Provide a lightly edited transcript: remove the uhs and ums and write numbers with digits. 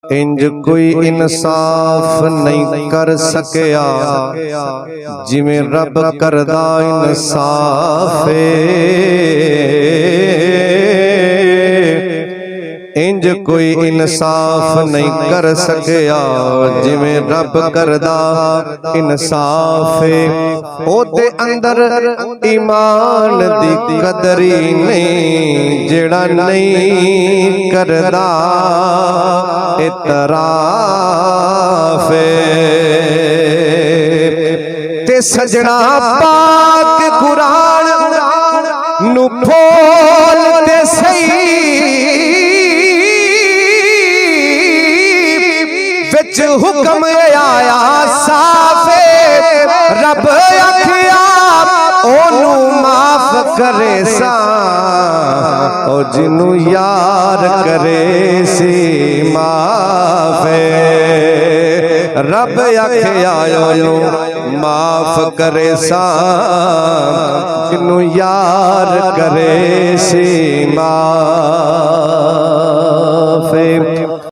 इंज कोई इंसाफ नहीं कर सकिया जिवें रब करदा इंसाफ। इंज कोई इंसाफ नहीं कर सकिया जिवें रब करदा इंसाफ। ओदे अंदर ईमान दी कदरी नहीं जेड़ा नहीं करदा इतराफ। ते सजना पाक कुरान नु खोल ते सही विच हुक्म आया साफे रब आखिया ओनू माफ करे सा ओ जिन्नू यार करे सी माफे। रब आखिया ओनू माफ करे सा जिन्नू यार करे सी